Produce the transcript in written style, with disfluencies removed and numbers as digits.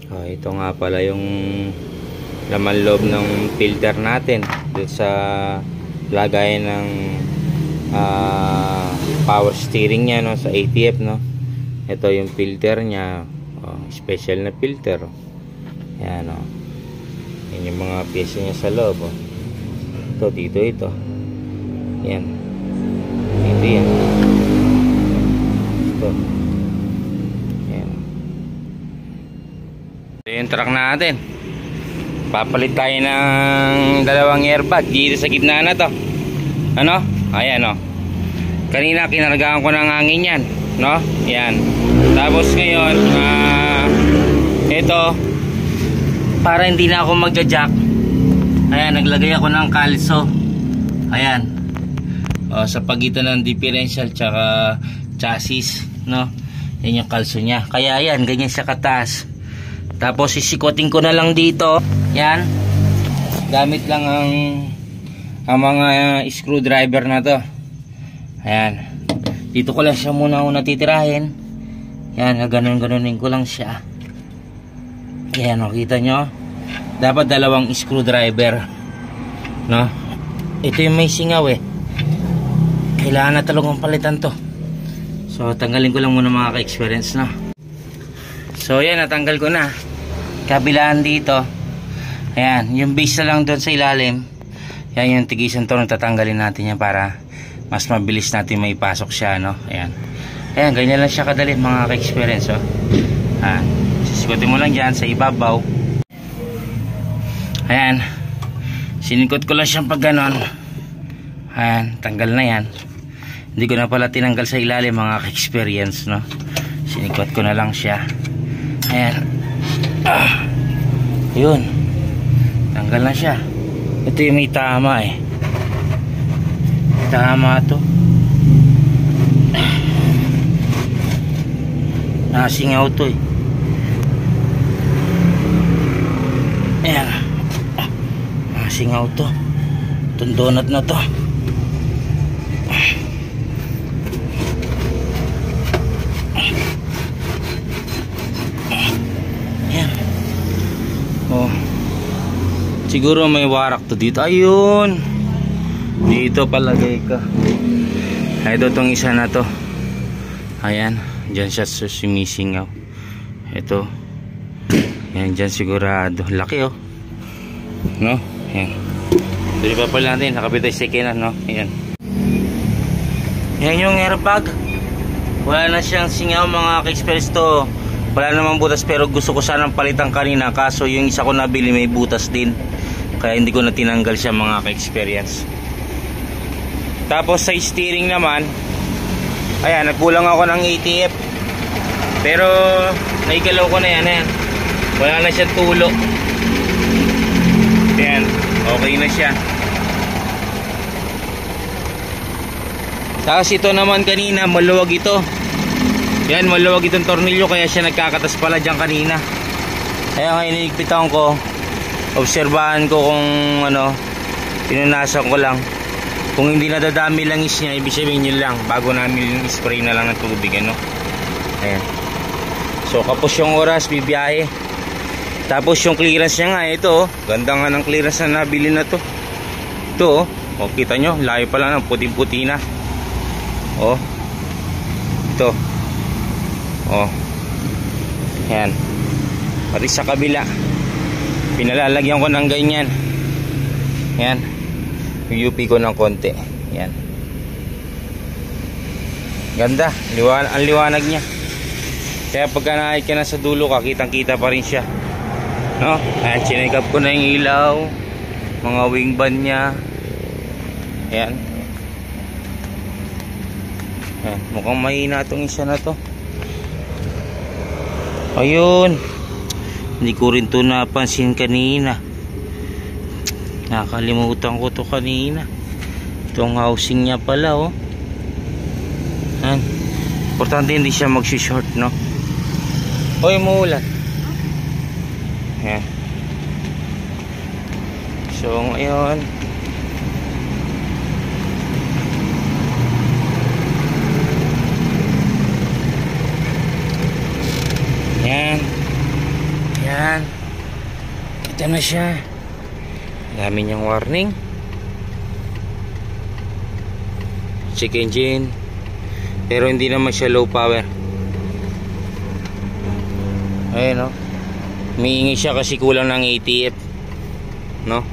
Ito nga pala yung laman loob ng filter natin dun sa lagayan ng power steering nya, no, sa ATF, no. Ito yung filter nya, special na filter. Yan, yan yung mga pyesa nya sa loob. Ito dito, ito yan, dito yan, ito yan. Ito yung truck natin. Papalit tayo ng dalawang airbag dito sa gitna na to. Ano? Ayan, kanina kinargaan ko ng hangin yan, no? Yan. Tapos ngayon, ito, para hindi na ako magja-jack, ayan, naglagay ako ng kalso. Ayan. Sa pagitan ng differential tsaka chassis, no? Yan yung kalso niya. Kaya ayan, ganyan siya kataas. Tapos sisikotin ko na lang dito. Yan. Gamit lang ang mga screwdriver na to. Ayan. Dito ko lang siya muna titirahin. Yan, ganun-ganunin ko lang siya. Ayan, kita nyo. Dapat dalawang screwdriver, no? Ito yung may singaw Kailangan na talagang palitan to. So tanggalin ko lang muna mga ka-experience, no? So yan, natanggal ko na. Kabilaan dito. Ayan, yung base na lang doon sa ilalim. Yan yung tigisan to, tatanggalin natin yan para mas mabilis natin maipasok siya, no? Ayan. Ayan, ganyan lang siya kadali mga ka-experience, Ayan, sisikutin mo lang dyan sa ibabaw. Ayan, sinikot ko lang siyang pag ganon. Ayan, tanggal na yan. Hindi ko na pala tinanggal sa ilalim mga ka-experience, no? Sinikot ko na lang siya. Ayan. Yun, tanggal na siya. Ito yung may tama tama to. Nasingaw to Ayan, nasingaw to. Itong donut na to. Ayan. Siguro may warak to dito. Ayun, dito palagay ka. Ito tong isa na to. Ayan, dyan siya sumisingaw. Ito. Ayan, dyan sigurado. Laki no? Ayan. Dali pa pala natin. Nakabit tayo sa kinan, no? Ayan. Ayan yung airbag. Wala na siyang singaw mga ka-experience to. Wala namang butas, pero gusto ko sanang palitan kanina. Kaso yung isa ko nabili may butas din. Kaya hindi ko na tinanggal siya mga ka-experience. Tapos sa steering naman, ayan, nagkulang ako ng ATF. Pero naigalaw ko na yan. Ayan. Wala na siyang tulo. Ayan, okay na siya. Tapos ito naman kanina, maluwag ito. Yan, maluwag itong tornilyo, kaya siya nagkakatas pala dyan kanina. Kaya ngayon iligpitan ko. Obserbahan ko kung pinunasan ko lang. Kung hindi nadadami langis niya, ibig sabihin yun lang. Bago namin spray na lang ng tubig, Ayan. So kapos yung oras, bibiyahe. Tapos yung clearance niya nga, ito ganda nga ng clearance na nabili na to. Ito kita nyo, layo pala ng puting-puti na. Ito. Ayan. Pati sa kabila pinalalagyan ko ng ganyan. Ayan, yung UP ko ng konti. Ayan, ganda, ang liwanag niya. Kaya pagka nakikita ka na sa dulo ka, kitang kita pa rin siya, no? Ayan, chinikap ko na yung ilaw, mga wing band nya. Ayan. Ayan, mukhang mahina itong isa na to. Ayun, hindi ko rin to napansin kanina. Nakalimutan ko to kanina. Itong housing niya pala, Ayan. Importante hindi siya mag-short, no? Hoy, muulan. Ayan. So ngayon, Ayan. Ito na siya. Dami niyang warning. Check engine. Pero hindi naman siya low power. Ayan o. Umiingi siya kasi kulang ng ATF. No?